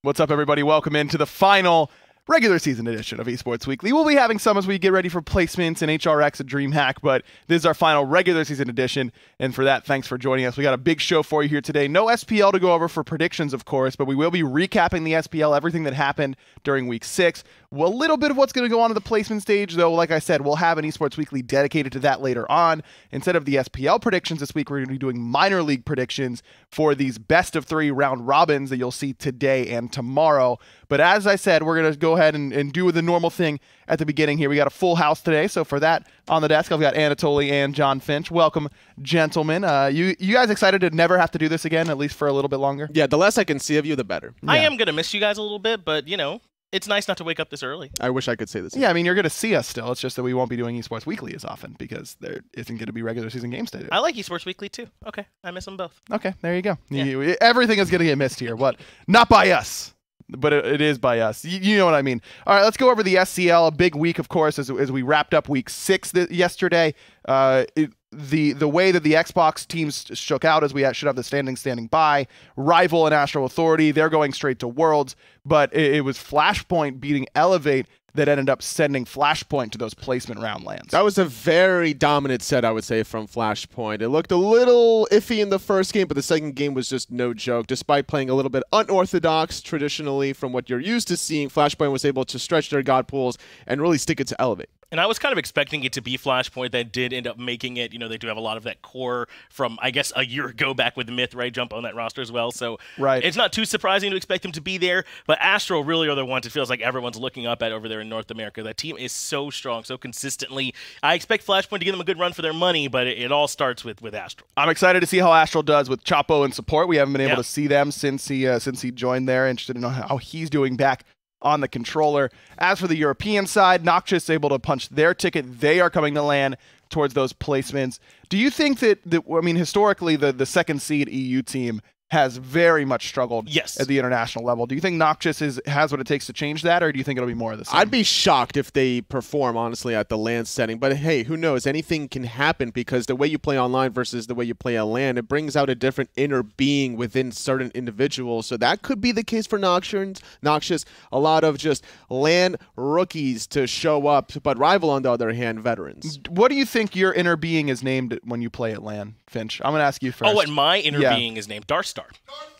What's up, everybody? Welcome into the final regular season edition of Esports Weekly. We'll be having some as we get ready for placements in HRX and DreamHack, but this is our final regular season edition, and for that, thanks for joining us. We got a big show for you here today. No SPL to go over for predictions, of course, but we will be recapping the SPL, everything that happened during Week 6. A little bit of what's going to go on in the placement stage, though, like I said, we'll have an Esports Weekly dedicated to that later on. Instead of the SPL predictions this week, we're going to be doing minor league predictions for these best-of-3 round robins that you'll see today and tomorrow. But as I said, we're going to go ahead and do the normal thing at the beginning here. We got a full house today, so for that, on the desk, I've got Anatoly and John Finch. Welcome, gentlemen. You guys excited to never have to do this again, at least for a little bit longer? Yeah, the less I can see of you, the better. Yeah. I am going to miss you guys a little bit, but, you know, it's nice not to wake up this early. I wish I could say this. Yeah, I mean, you're going to see us still. It's just that we won't be doing Esports Weekly as often because there isn't going to be regular season games to do. I like Esports Weekly, too. Okay, I miss them both. Okay, there you go. Yeah. Everything is going to get missed here. What? Not by us. But it is by us. You know what I mean. All right, let's go over the SCL. A big week, of course, as we wrapped up Week 6 yesterday. The way that the Xbox teams shook out is we should have the standing by. Rival and Astral Authority, they're going straight to Worlds. But it was Flashpoint beating Elevate that ended up sending Flashpoint to those placement round lands. That was a very dominant set, I would say, from Flashpoint. It looked a little iffy in the first game, but the second game was just no joke. Despite playing a little bit unorthodox traditionally from what you're used to seeing, Flashpoint was able to stretch their god pools and really stick it to Elevate. And I was kind of expecting it to be Flashpoint that did end up making it. You know, they do have a lot of that core from, I guess, a year ago back with Myth, right? Jump on that roster as well. So right. It's not too surprising to expect them to be there. But Astral really are the ones it feels like everyone's looking up at over there in North America. That team is so strong, so consistently. I expect Flashpoint to give them a good run for their money, but it all starts with Astral. I'm excited to see how Astral does with Chapo in support. We haven't been able to see them since he joined there. Interested to know how he's doing back on the controller. As for the European side, Noxious able to punch their ticket. They are coming to land towards those placements. Do you think that I mean, historically, the second seed EU team has very much struggled at the international level. Do you think Noxious has what it takes to change that, or do you think it'll be more of the same? I'd be shocked if they perform, honestly, at the LAN setting. But hey, who knows? Anything can happen because the way you play online versus the way you play at LAN, it brings out a different inner being within certain individuals. So that could be the case for Noxious. A lot of just LAN rookies to show up, but Rival, on the other hand, veterans. What do you think your inner being is named when you play at LAN, Finch? I'm going to ask you first. Oh, what my inner being is named? Darstar.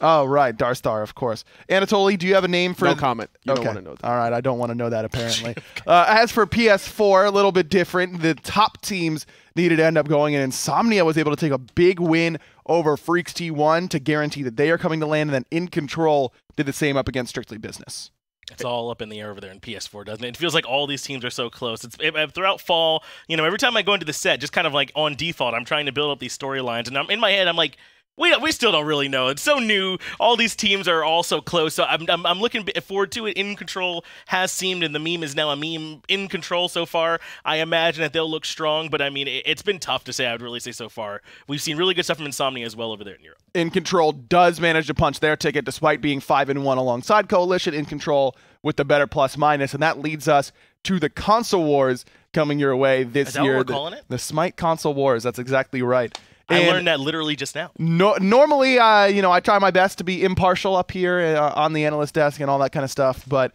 Oh, right. Darstar, of course. Anatoly, do you have a name for... No comment. You don't want to know that. All right, I don't want to know that, apparently. As for PS4, a little bit different. The top teams needed to end up going, and Insomnia was able to take a big win over Freaks T1 to guarantee that they are coming to land, and then In Control did the same up against Strictly Business. It's all up in the air over there in PS4, doesn't it? It feels like all these teams are so close. Throughout fall, you know, every time I go into the set, just kind of like on default, I'm trying to build up these storylines, and in my head, I'm like, we still don't really know. It's so new. All these teams are all so close. So I'm looking forward to it. In Control has seemed, and the meme is now a meme. In Control so far. I imagine that they'll look strong, but I mean, it's been tough to say. I would really say so far. We've seen really good stuff from Insomnia as well over there in Europe. In Control does manage to punch their ticket despite being 5-1 alongside Coalition. In Control with the better plus-minus, and that leads us to the console wars coming your way this year. Is that what we're calling it? The SMITE console wars. That's exactly right. I learned that literally just now. Normally, you know, I try my best to be impartial up here on the analyst desk and all that kind of stuff, but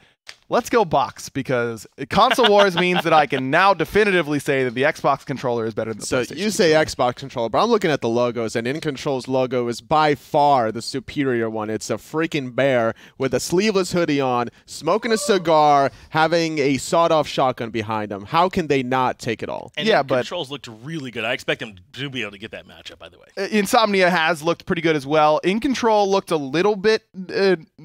let's go box, because console wars means that I can now definitively say that the Xbox controller is better than the PlayStation. So you say Xbox controller, but I'm looking at the logos, and In Control's logo is by far the superior one. It's a freaking bear with a sleeveless hoodie on, smoking a cigar, having a sawed-off shotgun behind him. How can they not take it all? And yeah, Control's looked really good. I expect them to be able to get that matchup, by the way. Insomnia has looked pretty good as well. In Control looked a little bit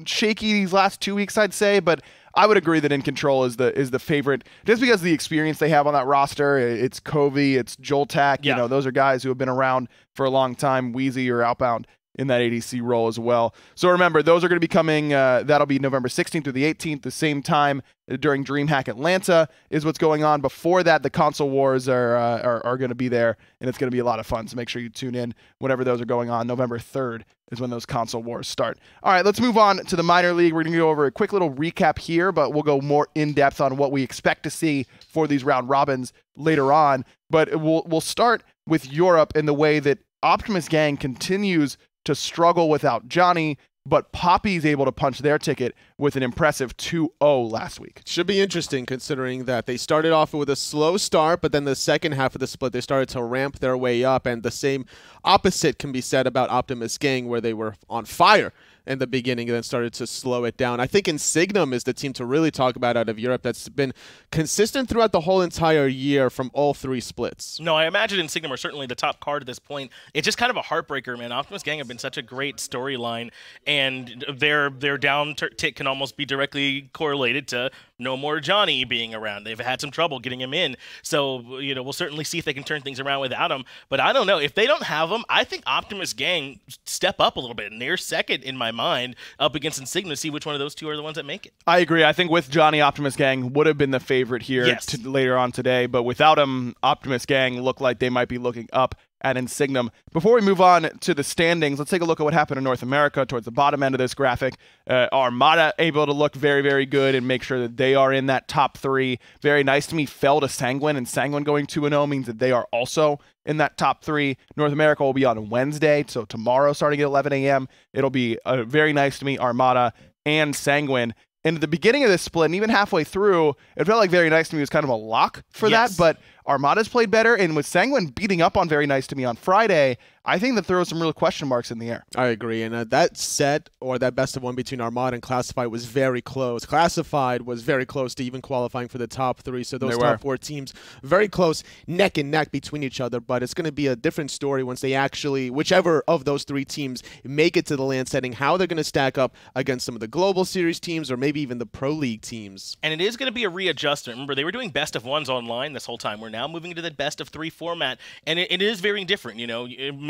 shaky these last 2 weeks, I'd say, but I would agree that In Control is the favorite just because of the experience they have on that roster. It's Covey, it's Joltak. You know, those are guys who have been around for a long time. Wheezy or Outbound in that ADC role as well. So remember, those are going to be coming. That'll be November 16th through the 18th, the same time during DreamHack Atlanta is what's going on. Before that, the console wars are going to be there, and it's going to be a lot of fun. So make sure you tune in whenever those are going on. November 3rd is when those console wars start. All right, let's move on to the minor league. We're going to go over a quick little recap here, but we'll go more in depth on what we expect to see for these round robins later on. But we'll start with Europe in the way that Optimus Gang continues to struggle without Johnny, but Poppy's able to punch their ticket with an impressive 2-0 last week. Should be interesting considering that they started off with a slow start, but then the second half of the split, they started to ramp their way up, and the same opposite can be said about Optimus Gang, where they were on fire in the beginning and then started to slow it down. I think Insignum is the team to really talk about out of Europe that's been consistent throughout the whole entire year from all three splits. No, I imagine Insignum are certainly the top card at this point. It's just kind of a heartbreaker, man. Optimus Gang have been such a great storyline, and their down tick can almost be directly correlated to no more Johnny being around. They've had some trouble getting him in. So, we'll certainly see if they can turn things around without him. But I don't know. If they don't have him, I think Optimus Gang step up a little bit. And they're second in my mind up against Insignia to see which one of those two are the ones that make it. I agree. I think with Johnny, Optimus Gang would have been the favorite here later on today. But without him, Optimus Gang look like they might be looking up at Insignum. Before we move on to the standings, let's take a look at what happened in North America towards the bottom end of this graphic. Armada able to look very, very good and make sure that they are in that top 3. Very nice to me fell to Sanguine, and Sanguine going 2-0 means that they are also in that top 3. North America will be on Wednesday, so tomorrow starting at 11 a.m. It'll be very nice to me Armada and Sanguine. And at the beginning of this split, and even halfway through, it felt like Very Nice to Me was kind of a lock for that, but Armada's played better, and with Sanguine beating up on Very Nice to Me on Friday, I think that throws some real question marks in the air. I agree, and that set, or that best of one between Armada and Classified was very close. Classified was very close to even qualifying for the top 3, so those top 4 teams very close, neck and neck between each other, but it's going to be a different story once they actually, whichever of those 3 teams make it to the LAN setting, how they're going to stack up against some of the Global Series teams or maybe even the Pro League teams. And it is going to be a readjustment. Remember, they were doing best of 1s online this whole time. We're now moving into the best of 3 format, and it is very different.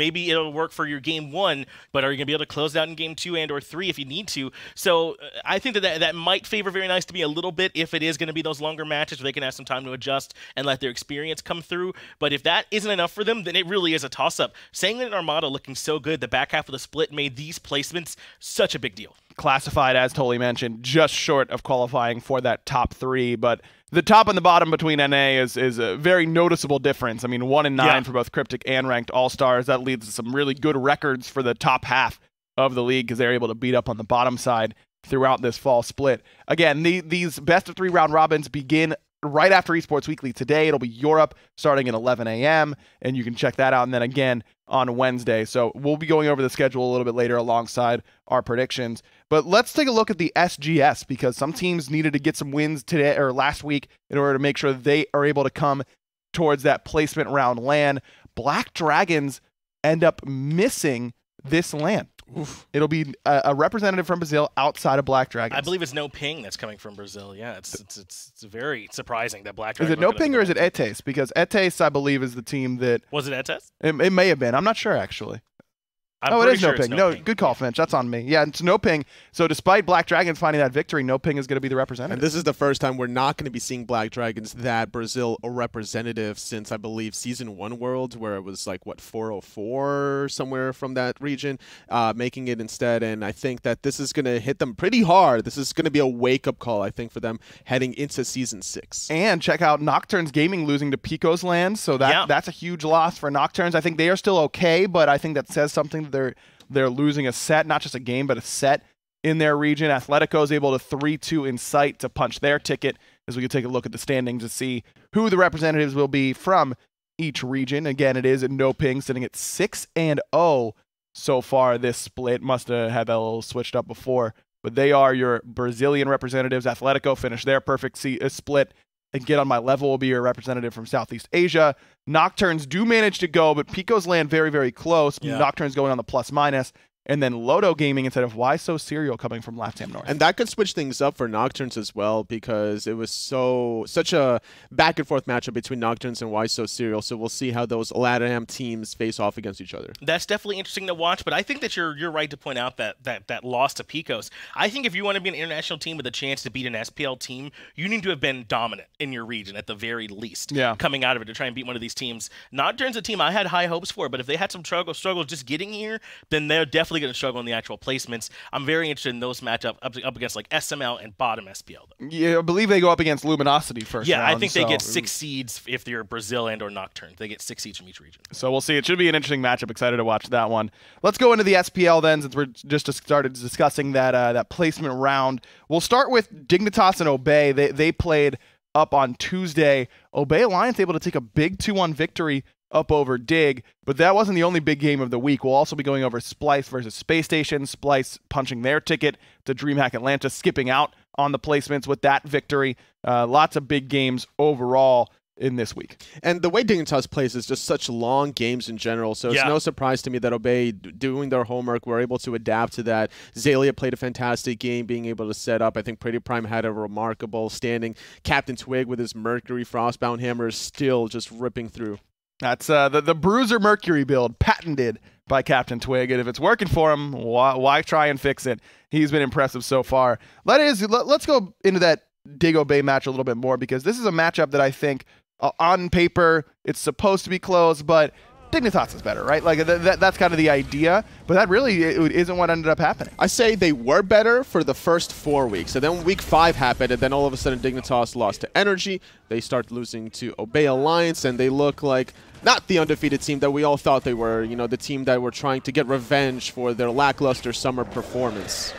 Maybe it'll work for your game 1, but are you going to be able to close out in game 2 and or 3 if you need to? So I think that might favor Very Nice to Me a little bit if it is going to be those longer matches where they can have some time to adjust and let their experience come through. But if that isn't enough for them, then it really is a toss-up. Sanguine and Armada looking so good, the back half of the split made these placements such a big deal. Classified, as Tolly mentioned, just short of qualifying for that top 3, but the top and the bottom between NA is a very noticeable difference. I mean, 1 and 9 for both Cryptic and Ranked All-Stars. That leads to some really good records for the top half of the league because they're able to beat up on the bottom side throughout this fall split. Again, these best of 3 round robins begin right after Esports Weekly today. It'll be Europe starting at 11 a.m., and you can check that out. And then again on Wednesday. So we'll be going over the schedule a little bit later alongside our predictions. But let's take a look at the SGS because some teams needed to get some wins today or last week in order to make sure that they are able to come towards that placement round LAN. Black Dragons end up missing this LAN. Oof. It'll be a representative from Brazil outside of Black Dragons. I believe it's No Ping that's coming from Brazil. Yeah, it's very surprising that Black Dragons. Is it No Ping or is it Etes? Because Etes, I believe, is the team that... Was it Etes? It may have been. I'm not sure, actually. It is No Ping. No, good call, Finch. That's on me. Yeah, it's No Ping. So despite Black Dragons finding that victory, No Ping is going to be the representative. And this is the first time we're not going to be seeing Black Dragons that Brazil representative since, I believe, Season 1 Worlds, where it was like, what, 404 somewhere from that region, making it instead. And I think that this is going to hit them pretty hard. This is going to be a wake-up call, I think, for them heading into Season 6. And check out Nocturnes Gaming losing to Pico's Land. So that's a huge loss for Nocturnes. I think they are still okay, but I think that says something. They're losing a set, not just a game, but a set in their region. Atletico is able to 3-2 in SMITE to punch their ticket, as we can take a look at the standings to see who the representatives will be from each region. Again, it is No Ping sitting at 6-0 so far this split. Must have had that a little switched up before, but they are your Brazilian representatives. Atletico finished their perfect split. And Get On My Level will be your representative from Southeast Asia. Nocturnes do manage to go, but Pico's Land very, very close. Yeah. Nocturnes going on the plus-minus. And then Loto Gaming instead of Why So Serial coming from LATAM North. And that could switch things up for Nocturnes as well because it was such a back-and-forth matchup between Nocturnes and Why So Serial. So we'll see how those LATAM teams face off against each other. That's definitely interesting to watch, but I think that you're right to point out that loss to Picos. I think if you want to be an international team with a chance to beat an SPL team, you need to have been dominant in your region at the very least. Yeah. Coming out of it to try and beat one of these teams. Nocturnes a team I had high hopes for, but if they had some struggles just getting here, then they're definitely definitely going to struggle in the actual placements. I'm very interested in those matchups up against like SML and bottom SPL, though. Yeah, I believe they go up against Luminosity first round. I think they get 6 seeds if they're Brazil and or Nocturne. They get 6 seeds from each region. So we'll see. It should be an interesting matchup. Excited to watch that one. Let's go into the SPL then, since we're just started discussing that placement round. We'll start with Dignitas and Obey. They played up on Tuesday. Obey Alliance able to take a big 2-1 victory up over Dig, but that wasn't the only big game of the week. We'll also be going over Splice versus Space Station. Splice punching their ticket to DreamHack Atlanta, skipping out on the placements with that victory. Lots of big games overall in this week. And the way Dignitas plays is just such long games in general, so it's no surprise to me that Obey, doing their homework, were able to adapt to that. Zalia played a fantastic game, being able to set up. I think Pretty Prime had a remarkable standing. Captain Twig with his Mercury Frostbound Hammer is still just ripping through. That's the Bruiser Mercury build, patented by Captain Twig, and if it's working for him, why try and fix it? He's been impressive so far. Let's go into that Dig Obey match a little bit more, because this is a matchup that I think on paper it's supposed to be close, but Dignitas is better, right? Like that's kind of the idea, but that really isn't what ended up happening. I say they were better for the first 4 weeks, and then week 5 happened, and then all of a sudden Dignitas lost to Energy. They start losing to Obey Alliance, and they look like not the undefeated team that we all thought they were. You know, the team that were trying to get revenge for their lackluster summer performance.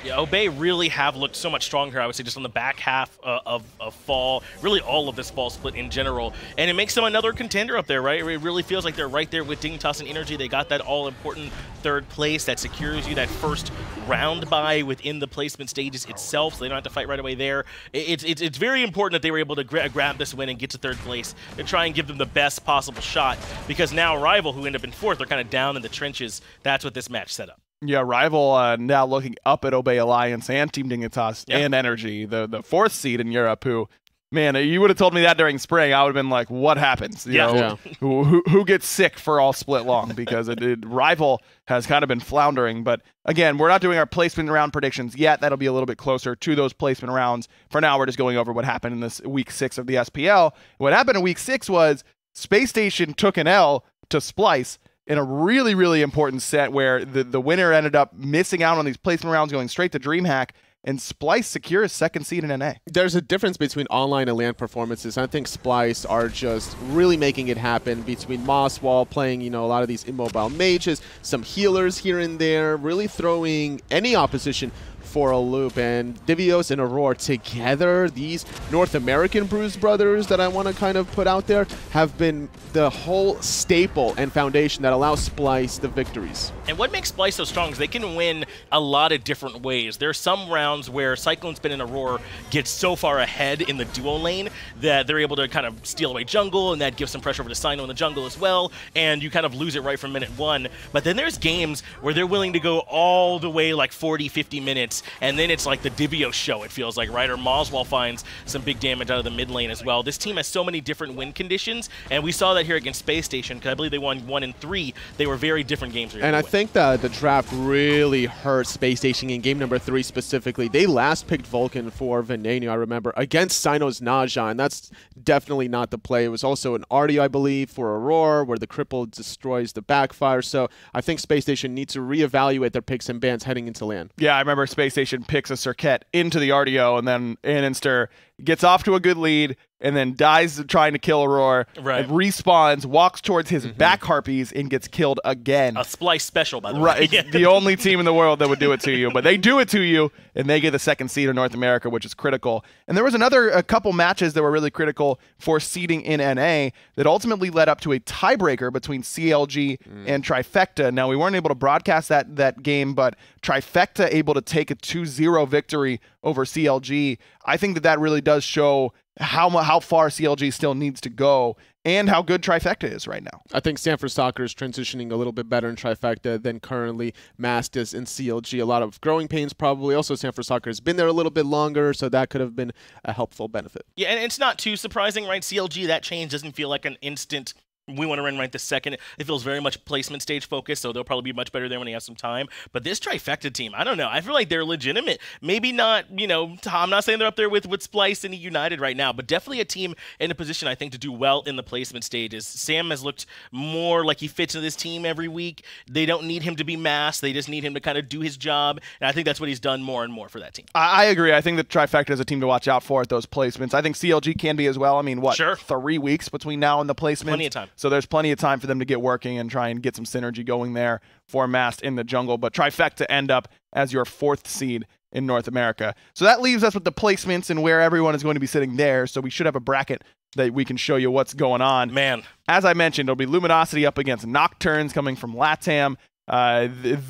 Yeah, Obey really have looked so much stronger, I would say, just on the back half of fall, really all of this fall split in general. And it makes them another contender up there, right? It really feels like they're right there with Dignitas and Energy. They got that all-important 3rd place that secures you that first round bye within the placement stages itself, so they don't have to fight right away there. It's very important that they were able to grab this win and get to 3rd place and try and give them the best possible shot, because now Rival, who end up in 4th, they're kind of down in the trenches. That's what this match set up. Yeah, Rival now looking up at Obey Alliance and Team Dignitas and Energy, the 4th seed in Europe, who, man, you would have told me that during spring, I would have been like, what happens? You know, who gets sick for all split long? Because Rival has kind of been floundering. But again, we're not doing our placement round predictions yet. That'll be a little bit closer to those placement rounds. For now, we're just going over what happened in this week 6 of the SPL. What happened in week 6 was Space Station took an L to Splice in a really, really important set where the winner ended up missing out on these placement rounds, going straight to DreamHack, and Splice secures 2nd seed in NA. There's a difference between online and LAN performances. I think Splice are just really making it happen between Mosswall playing, you know, a lot of these immobile mages, some healers here and there, really throwing any opposition for a loop. And Divios and Aurora together, these North American Bruise brothers that I want to kind of put out there, have been the whole staple and foundation that allows Splice the victories. And what makes Splice so strong is they can win a lot of different ways. There are some rounds where Cyclone Spin and Aurora get so far ahead in the duo lane that they're able to kind of steal away jungle, and that gives some pressure over to Sino in the jungle as well, and you kind of lose it right from minute 1. But then there's games where they're willing to go all the way like 40, 50 minutes, and then it's like the Divio show, it feels like, right? Or Moswell finds some big damage out of the mid lane as well. This team has so many different win conditions, and we saw that here against Space Station, because I believe they won 1 and 3. They were very different games. And I think that the draft really hurt Space Station in game number 3 specifically. They last picked Vulcan for Veneno, I remember, against Sino's Naja, and that's definitely not the play. It was also an Artie, I believe, for Aurora, where the cripple destroys the backfire. So I think Space Station needs to reevaluate their picks and bans heading into LAN. Yeah, I remember Space Station picks a Circuit into the RDO, and then Aninster gets off to a good lead, and then dies trying to kill Aurora, and respawns, walks towards his back Harpies, and gets killed again. A Splice special, by the way. Right, the only team in the world that would do it to you, but they do it to you, and they get the 2nd seed in North America, which is critical. And there was a couple matches that were really critical for seeding in NA that ultimately led up to a tiebreaker between CLG and Trifecta. Now, we weren't able to broadcast that game, but Trifecta able to take a 2-0 victory over CLG. I think that really does show how far CLG still needs to go and how good Trifecta is right now. I think Sanford Soccer is transitioning a little bit better in Trifecta than currently Mast is in CLG. A lot of growing pains probably. Also, Sanford Soccer has been there a little bit longer, so that could have been a helpful benefit. Yeah, and it's not too surprising, right? CLG, that change doesn't feel like an instant we want to run right this second. It feels very much placement stage focused, so they'll probably be much better there when they have some time. But this trifecta team, I don't know. I feel like they're legitimate. Maybe not, I'm not saying they're up there with Splice and United right now, but definitely a team in a position, I think, to do well in the placement stages. Sam has looked more like he fits into this team every week. They don't need him to be masked. They just need him to kind of do his job. And I think that's what he's done more and more for that team. I agree. I think that trifecta is a team to watch out for at those placements. I think CLG can be as well. I mean, Sure. 3 weeks between now and the placement? Plenty of time. So there's plenty of time for them to get working and try and get some synergy going there for Mast in the jungle. But trifecta end up as your 4th seed in North America. So that leaves us with the placements and where everyone is going to be sitting there. So we should have a bracket that we can show you what's going on. Man. As I mentioned, it'll be Luminosity up against Nocturnes coming from LATAM.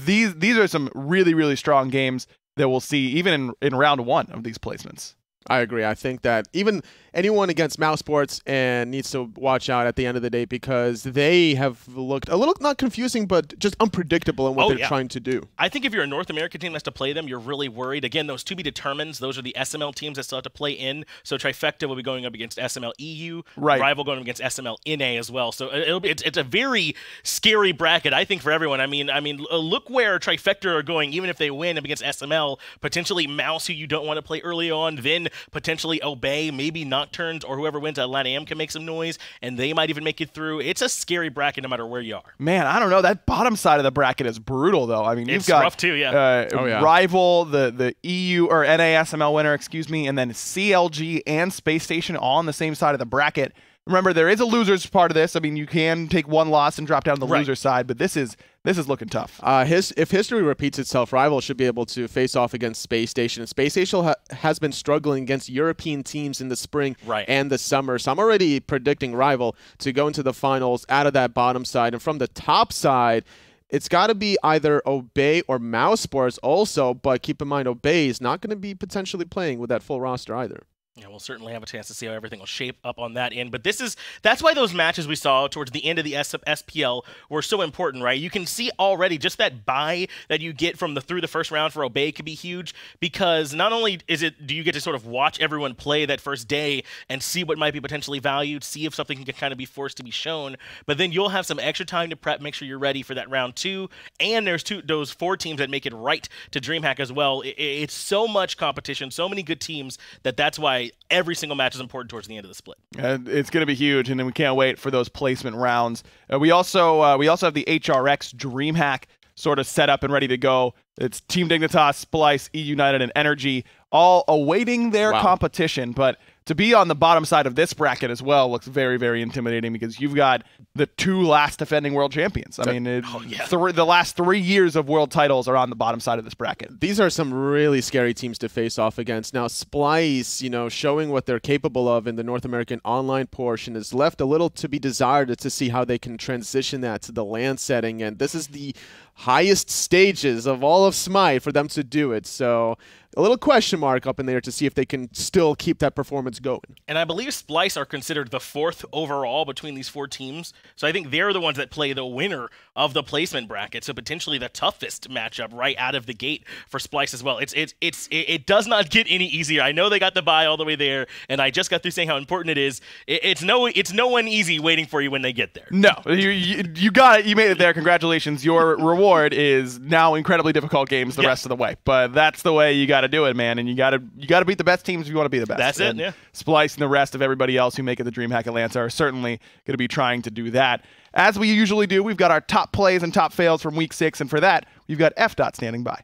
These are some really, really strong games that we'll see even in round 1 of these placements. I agree. I think that even anyone against Mousesports and needs to watch out at the end of the day because they have looked a little, not confusing, but just unpredictable in what they're trying to do. I think if you're a North American team that's to play them, you're really worried. Again, those to be determines. Those are the SML teams that still have to play in. So Trifecta will be going up against SML EU. Right. Rival going up against SML NA as well. So it's a very scary bracket, I think, for everyone. I mean, look where Trifecta are going, even if they win up against SML, potentially Mouse, who you don't want to play early on, then potentially Obey, maybe Nocturnes, or whoever wins at LATAM can make some noise, and they might even make it through. It's a scary bracket no matter where you are. Man, I don't know. That bottom side of the bracket is brutal, though. I mean, you've got rough too, yeah. Rival, the EU or NASML winner, and then CLG and Space Station all on the same side of the bracket. Remember, there is a losers part of this. I mean, you can take one loss and drop down to the loser side, but this is looking tough. If history repeats itself, Rival should be able to face off against Space Station. And Space Station has been struggling against European teams in the spring and the summer. So I'm already predicting Rival to go into the finals out of that bottom side. And from the top side, it's got to be either Obey or Mousesports also. But keep in mind, Obey is not going to be potentially playing with that full roster either. Yeah, we'll certainly have a chance to see how everything will shape up on that end. But that's why those matches we saw towards the end of the SPL were so important, right? You can see already just that buy that you get from through the first round for Obey could be huge, because not only do you get to sort of watch everyone play that first day and see what might be potentially valued, see if something can kind of be forced to be shown, but then you'll have some extra time to prep, make sure you're ready for that round 2. And there's those 4 teams that make it right to DreamHack as well. It's so much competition, so many good teams that's why every single match is important towards the end of the split. It's going to be huge, and then we can't wait for those placement rounds. We also have the HRX DreamHack sort of set up and ready to go. It's Team Dignitas, Splice, E United, and Energy all awaiting their competition, but to be on the bottom side of this bracket as well looks very, very intimidating, because you've got the 2 last defending world champions. I mean, the last 3 years of world titles are on the bottom side of this bracket. These are some really scary teams to face off against. Now, Splice, showing what they're capable of in the North American online portion, is left a little to be desired to see how they can transition that to the LAN setting. And this is the highest stages of all of SMITE for them to do it. So a little question mark up in there to see if they can still keep that performance going. And I believe Splice are considered the 4th overall between these 4 teams. So I think they're the ones that play the winner of the placement bracket. So potentially the toughest matchup right out of the gate for Splice as well. It does not get any easier. I know they got the bye all the way there, and I just got through saying how important it is. It's no one easy waiting for you when they get there. No, you got it. You made it there. Congratulations. Your reward is now incredibly difficult games the rest of the way. But that's the way you got to do it, man. And you got to beat the best teams if you want to be the best. That's it. Yeah. Splice and the rest of everybody else who make it the DreamHack Atlanta are certainly going to be trying to do that. As we usually do, we've got our top plays and top fails from week 6, and for that, we've got F-Dot standing by.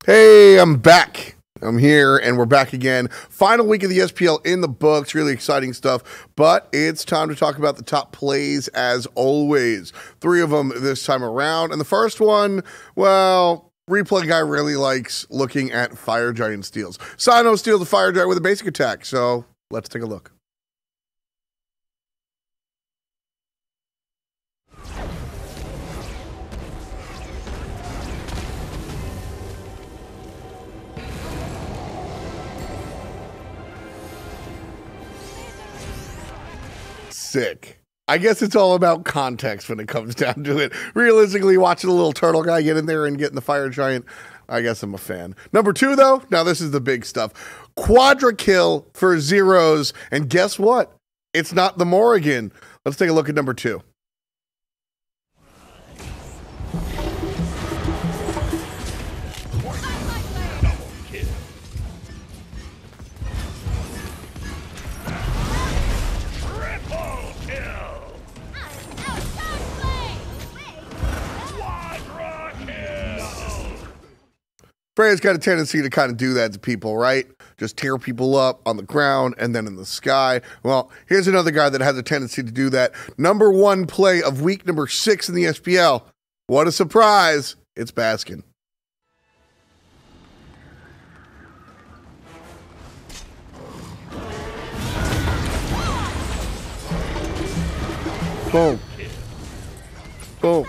Hey, I'm back. I'm here, and we're back again. Final week of the SPL in the books. Really exciting stuff, but it's time to talk about the top plays as always. 3 of them this time around, and the first one, well, Replay guy really likes looking at Fire Giant steals. Sino steals the Fire Giant with a basic attack, so let's take a look. Sick. I guess it's all about context when it comes down to it. Realistically, watching the little turtle guy get in there and getting the Fire Giant, I guess I'm a fan. Number 2, though, now this is the big stuff. Quadra kill for zeros, and guess what? It's not the Morrigan. Let's take a look at number 2. Freya's got a tendency to kind of do that to people, right? Just tear people up on the ground and then in the sky. Well, here's another guy that has a tendency to do that. Number 1 play of week number 6 in the SPL. What a surprise. It's Baskin. Boom. Boom.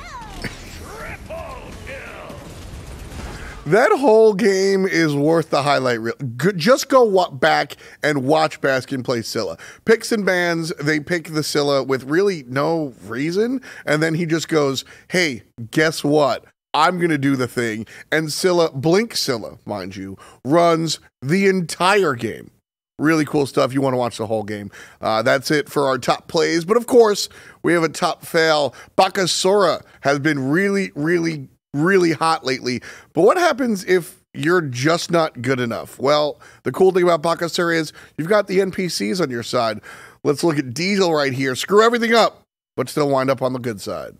That whole game is worth the highlight reel. Just go back and watch Baskin play Scylla. Picks and bans, they pick the Scylla with really no reason, and then he just goes, hey, guess what? I'm going to do the thing. And Scylla, Blink Scylla, mind you, runs the entire game. Really cool stuff. You want to watch the whole game. That's it for our top plays. But of course, we have a top fail. Bakasura has been really hot lately. But what happens if you're just not good enough? Well, the cool thing about Bakasura is you've got the NPCs on your side. Let's look at Diesel right here. Screw everything up, but still wind up on the good side.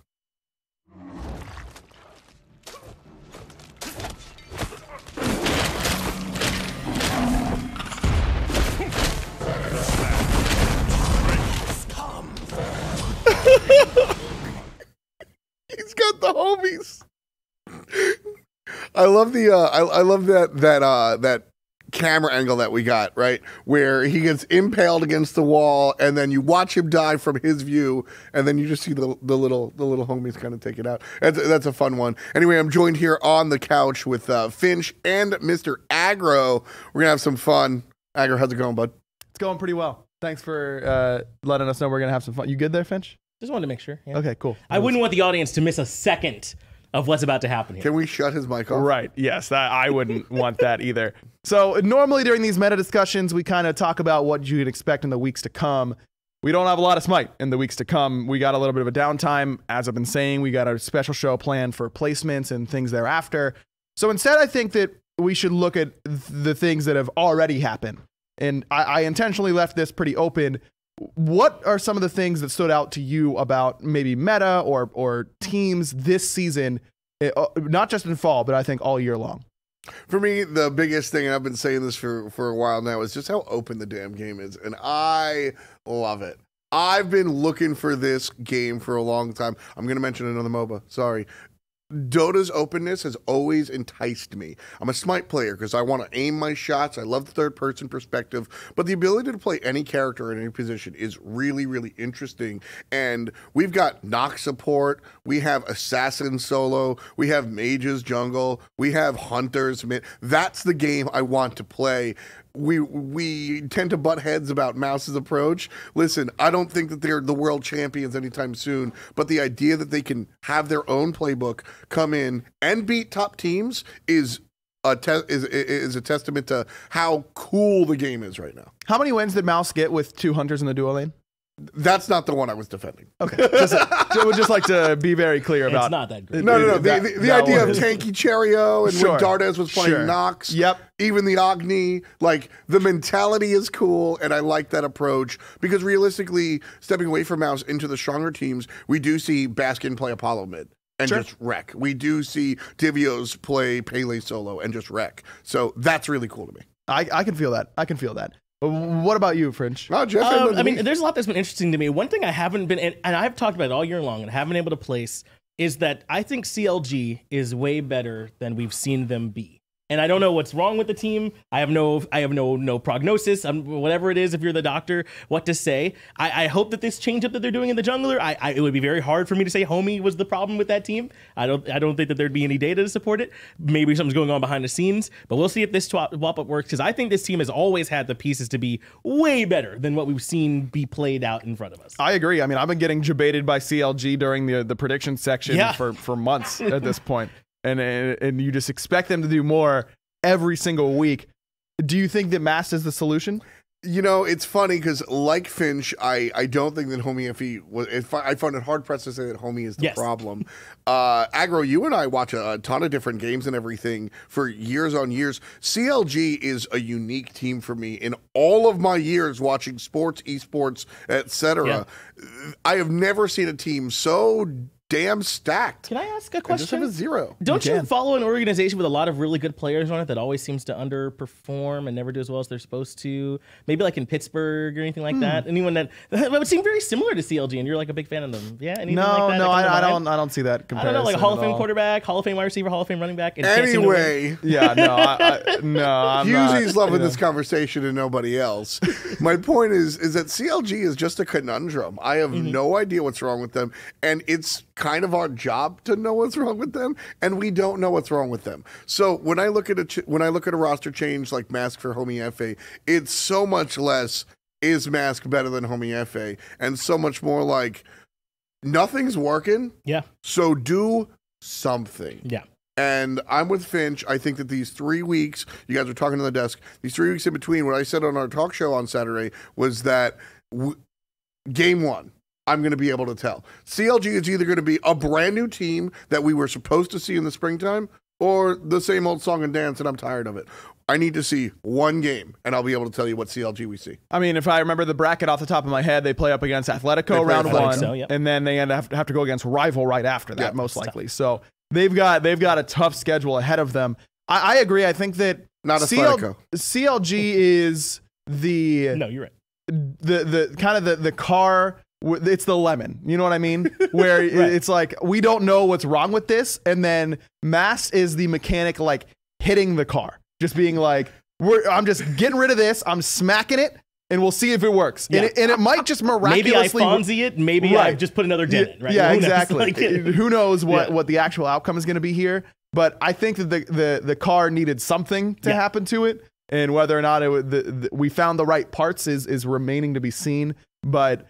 He's got the homies. I love the I love that camera angle that we got, right? Where he gets impaled against the wall and then you watch him die from his view and then you just see the little homies kind of take it out. That's a fun one. Anyway, I'm joined here on the couch with Finch and Mr. Aggro. We're gonna have some fun. Aggro, how's it going, bud? It's going pretty well. Thanks for letting us know we're going to have some fun. You good there, Finch? Just wanted to make sure. Yeah. Okay, cool. I wouldn't want the audience to miss a second of what's about to happen here. Can we shut his mic off? Right. Yes, I wouldn't want that either. So normally during these meta discussions, we kind of talk about what you can expect in the weeks to come. We don't have a lot of Smite in the weeks to come. We got a little bit of a downtime. As I've been saying, we got a special show planned for placements and things thereafter. So instead, I think that we should look at the things that have already happened. And I intentionally left this pretty open. What are some of the things that stood out to you about maybe meta or teams this season, not just in fall, but I think all year long? For me, the biggest thing, and I've been saying this for a while now, is just how open the damn game is. And I love it. I've been looking for this game for a long time. I'm going to mention another MOBA. Sorry. Dota's openness has always enticed me. I'm a Smite player because I want to aim my shots. I love the third-person perspective, but the ability to play any character in any position is really interesting. And we've got Nox support, we have Assassin solo, we have Mages jungle, we have Hunters. That's the game I want to play. We tend to butt heads about Mouse's approach. Listen, I don't think that they're the world champions anytime soon, but the idea that they can have their own playbook, come in and beat top teams is a testament to how cool the game is right now. How many wins did Mouse get with 2 Hunters in the duo lane? That's not the one I was defending. Okay. I would just like to be very clear about It's not that great. No. The idea of tanky Cherio and when Dardes was playing Nox. Yep. Even the Agni, like the mentality is cool, and I like that approach because realistically, stepping away from Mouse into the stronger teams, we do see Baskin play Apollo mid and just wreck. We do see Divios play Pele solo and just wreck. So that's really cool to me. I can feel that. I can feel that. What about you, Fringe? Oh, Jeff, I mean, there's a lot that's been interesting to me. One thing I haven't been, and I've talked about it all year long and haven't been able to place, is that I think CLG is way better than we've seen them be. And I don't know what's wrong with the team. I have no prognosis on whatever it is. If you're the doctor, what to say? I hope that this change up that they're doing in the jungler. It would be very hard for me to say Homie was the problem with that team. I don't think that there'd be any data to support it. Maybe something's going on behind the scenes, but we'll see if this swap up works. Because I think this team has always had the pieces to be way better than what we've seen be played out in front of us. I agree. I mean, I've been getting debated by CLG during the prediction section for months at this point. And you just expect them to do more every single week. Do you think that Mast is the solution? You know, it's funny because like Finch, I don't think that Homie FE was. I find it hard pressed to say that Homie is the problem. Aggro, you and I watch a ton of different games and everything for years on years. CLG is a unique team for me in all of my years watching sports, esports, etc. I have never seen a team so damn stacked. Can I ask a And just have question? a 0. Don't you can. follow an organization with a lot of really good players on it that always seems to underperform and never do as well as they're supposed to? Maybe like in Pittsburgh or anything like that. Anyone that would seem very similar to CLG, and you're like a big fan of them. Yeah. Anything No, like that no, that comes to I mind? don't see that I comparison. don't know, like a Hall of at Fame all. quarterback, Hall of Fame wide receiver, Hall of Fame running back. And can't seem to win. Anyway, Yeah, no, I'm not. Hughesy's loving you know. this conversation and nobody else. My point is that CLG is just a conundrum. I have no idea what's wrong with them, and it's kind of our job to know what's wrong with them, and we don't know what's wrong with them. So when I look at a roster change like Mask for Homie FA, it's so much less is Mask better than Homie FA, and so much more like nothing's working. Yeah. So do something. Yeah. And I'm with Finch. I think that these 3 weeks, you guys are talking to the desk, these 3 weeks in between, what I said on our talk show on Saturday was that game 1, I'm going to be able to tell. CLG is either going to be a brand new team that we were supposed to see in the springtime or the same old song and dance, and I'm tired of it. I need to see one game, and I'll be able to tell you what CLG we see. I mean, if I remember the bracket off the top of my head, they play up against Atletico round Atletico, 1, yep. and then they have to go against Rival right after that, Yeah, most likely. So they've got a tough schedule ahead of them. I agree. I think that Not Atletico. CLG is the No, you're right. the kind of the car. It's the lemon, you know what I mean? Where it's like we don't know what's wrong with this, and then Mass is the mechanic, like hitting the car, just being like, I'm just getting rid of this, I'm smacking it, and we'll see if it works. Yeah. And it might just Maybe I miraculously Fonzie it. Maybe I Right. just put another dent in it. Right? Yeah, Who knows? exactly. Like, Who knows Yeah. what the actual outcome is going to be here? But I think that the car needed something to happen to it, and whether or not we found the right parts is remaining to be seen. But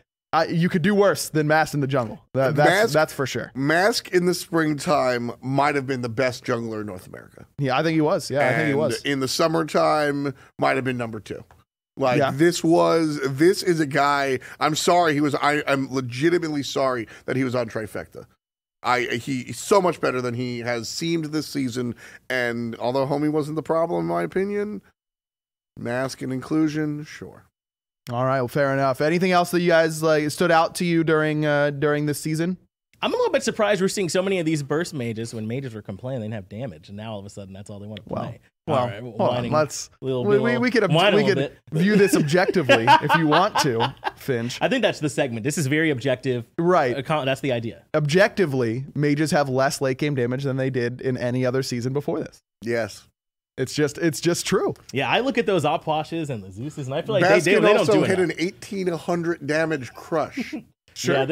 you could do worse than Mask in the jungle. That's for sure. Mask in the springtime might have been the best jungler in North America. Yeah, I think he was. Yeah, I think he was. In the summertime, might have been number 2. Like Yeah. this is a guy. I'm sorry I'm legitimately sorry that he was on Trifecta. He's so much better than he has seemed this season. And although Homie wasn't the problem, in my opinion, Mask and inclusion, sure. All right, well, fair enough. Anything else that you guys like stood out to you during this season? I'm a little bit surprised we're seeing so many of these burst mages when mages were complaining they didn't have damage, and now all of a sudden that's all they want to play. Well, All right, hold on, whining let's a little- we could whine a little bit. view this objectively if you want to, Finch. I think that's the segment. This is very objective. Right. That's the idea. Objectively, mages have less late game damage than they did in any other season before this. Yes. It's just true. Yeah, I look at those op washes and the Zeus's, and I feel like they Basket don't also do hit enough. an 1,800 damage crush. Sure. Yeah, I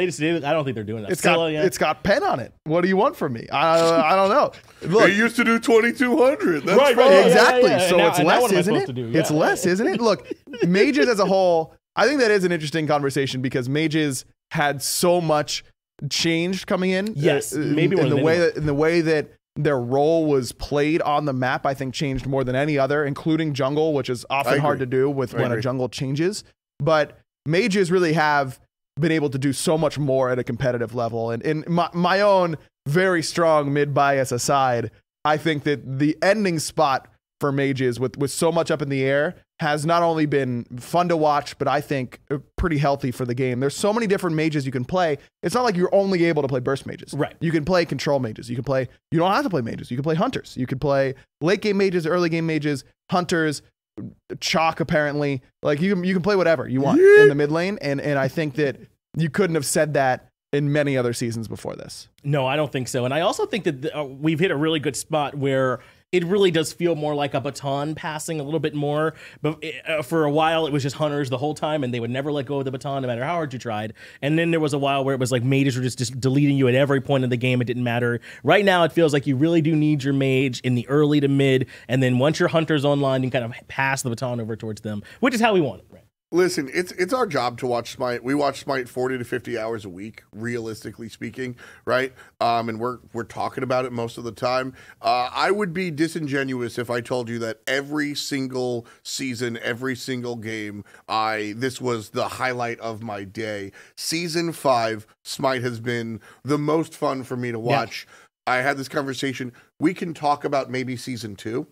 don't think they're doing that. It's got pen on it. What do you want from me? I don't know. Look, They used to do 2,200. That's Right, fine. right, exactly. yeah. So And it's now less, what am I isn't supposed it? to do? It's Yeah. less, isn't it? Look, mages as a whole, I think that is an interesting conversation because mages had so much change coming in. Yes, maybe more in than the way anyone. that in the way that their role was played on the map, I think changed more than any other, including jungle, which is often hard to do when a jungle changes. But mages really have been able to do so much more at a competitive level. And in my own very strong mid bias aside, I think that the ending spot for mages with so much up in the air has not only been fun to watch, but I think pretty healthy for the game. There's so many different mages you can play. It's not like you're only able to play burst mages. Right. You can play control mages. You don't have to play mages. You can play hunters. You can play late game mages, early game mages, hunters, chalk apparently. Like you can play whatever you want in the mid lane. And I think that you couldn't have said that in many other seasons before this. No, I don't think so. And I also think that we've hit a really good spot where it really does feel more like a baton passing a little bit more. But for a while, it was just hunters the whole time, and they would never let go of the baton no matter how hard you tried. And then there was a while where it was like mages were just deleting you at every point in the game. It didn't matter. Right now, it feels like you really do need your mage in the early to mid. And then once your hunter's online, you can kind of pass the baton over towards them, which is how we want it, right? Listen, it's our job to watch Smite. We watch Smite 40 to 50 hours a week, realistically speaking, right? And we're talking about it most of the time. I would be disingenuous if I told you that every single season, every single game, this was the highlight of my day. Season 5, Smite has been the most fun for me to watch. Yeah. I had this conversation. We can talk about maybe season 2,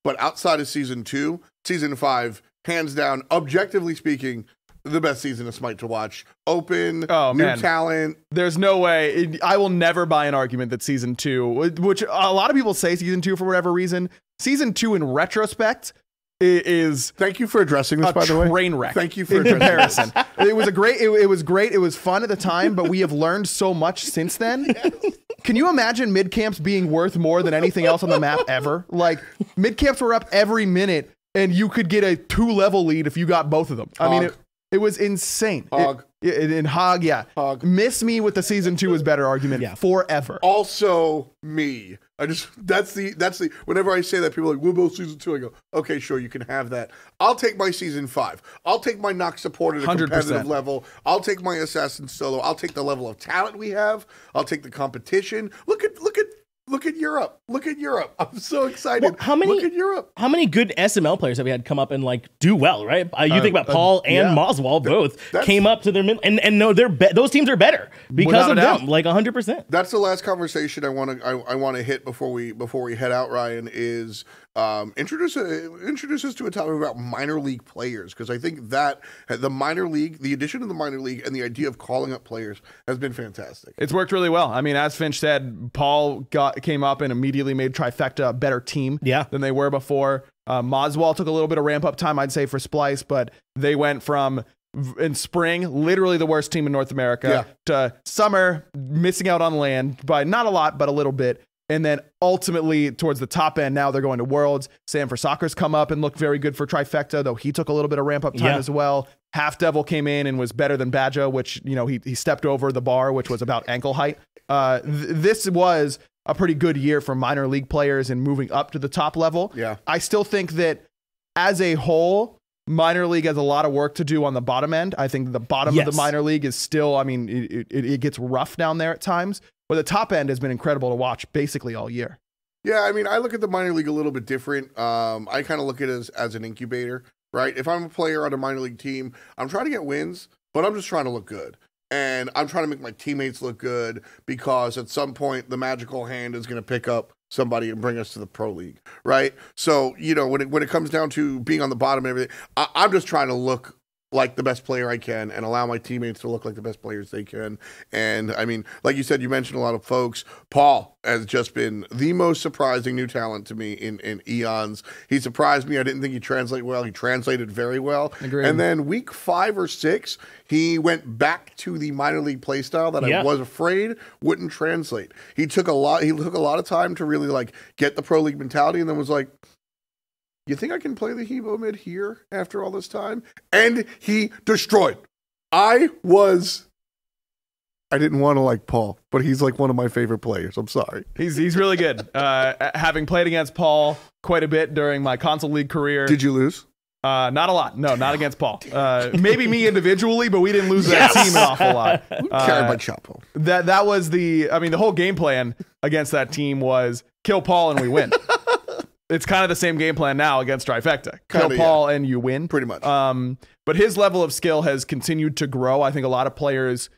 but outside of season 2, season 5, hands down, objectively speaking, the best season of Smite to watch. Open, Oh, new man. talent. There's no way. I will never buy an argument that season 2, which a lot of people say season 2 for whatever reason. Season 2 in retrospect is Thank you for addressing this, a by the way. train wreck. Thank you for in addressing comparison. It was great. It was great. It was fun at the time, but we have learned so much since then. Can you imagine mid camps being worth more than anything else on the map ever? Like mid camps were up every minute, and you could get a 2-level lead if you got both of them. I mean, it was insane. Hog. In Hog, yeah. Hog. Miss me with the season 2 is better argument forever. Also, me. That's the whenever I say that, people are like, what about season 2? I go, okay, sure, you can have that. I'll take my season 5. I'll take my Nox support at a 100%. competitive level. I'll take my assassin solo. I'll take the level of talent we have. I'll take the competition. Look at Europe. Look at Europe. I'm so excited. Well, Look at Europe. How many good SML players have we had come up and like do well, right? You think about Paul and Moswell both came up to their mid and no, those teams are better because Without of a doubt. them, like 100%. That's the last conversation I want to hit before we head out. Ryan, is introduce us to a topic about minor league players, because I think that the minor league, the addition of the minor league, and the idea of calling up players has been fantastic. It's worked really well. I mean, as Finch said, Paul came up and immediately made Trifecta a better team than they were before. Moswell took a little bit of ramp up time, I'd say, for Splice, but they went from in spring, literally the worst team in North America, to summer, missing out on land by not a lot, but a little bit. And then ultimately towards the top end, now they're going to Worlds. Sam for Soccer's come up and looked very good for Trifecta, though he took a little bit of ramp up time as well. Half Devil came in and was better than Badger, which, you know, he stepped over the bar, which was about ankle height. This was a pretty good year for minor league players and moving up to the top level. Yeah. I still think that as a whole, minor league has a lot of work to do on the bottom end. I think the bottom of the minor league is still, I mean, it gets rough down there at times. But the top end has been incredible to watch basically all year. Yeah, I mean, I look at the minor league a little bit different. I kind of look at it as an incubator, right? If I'm a player on a minor league team, I'm trying to get wins, but I'm just trying to look good. And I'm trying to make my teammates look good, because at some point the magical hand is going to pick up somebody and bring us to the pro league, right? So, you know, when it comes down to being on the bottom and everything, I'm just trying to look like the best player I can and allow my teammates to look like the best players they can. And I mean, like you said, you mentioned a lot of folks. Paul has just been the most surprising new talent to me in eons. He surprised me. I didn't think he'd translate well. He translated very well. Agreed. And then week 5 or 6, he went back to the minor league play style that I was afraid wouldn't translate. He took a lot of time to really like get the pro league mentality, and then was like, you think I can play the Hebo mid here after all this time? And he destroyed. I didn't want to like Paul, but he's like one of my favorite players. I'm sorry. He's really good. Having played against Paul quite a bit during my console league career. Did you lose? Not a lot. No, not against Paul. Maybe me individually, but we didn't lose that team an awful lot. Carried by Chapo. That was the whole game plan against that team was kill Paul and we win. It's kind of the same game plan now against Trifecta. Kill Paul and you win. Pretty much. But his level of skill has continued to grow. I think a lot of players,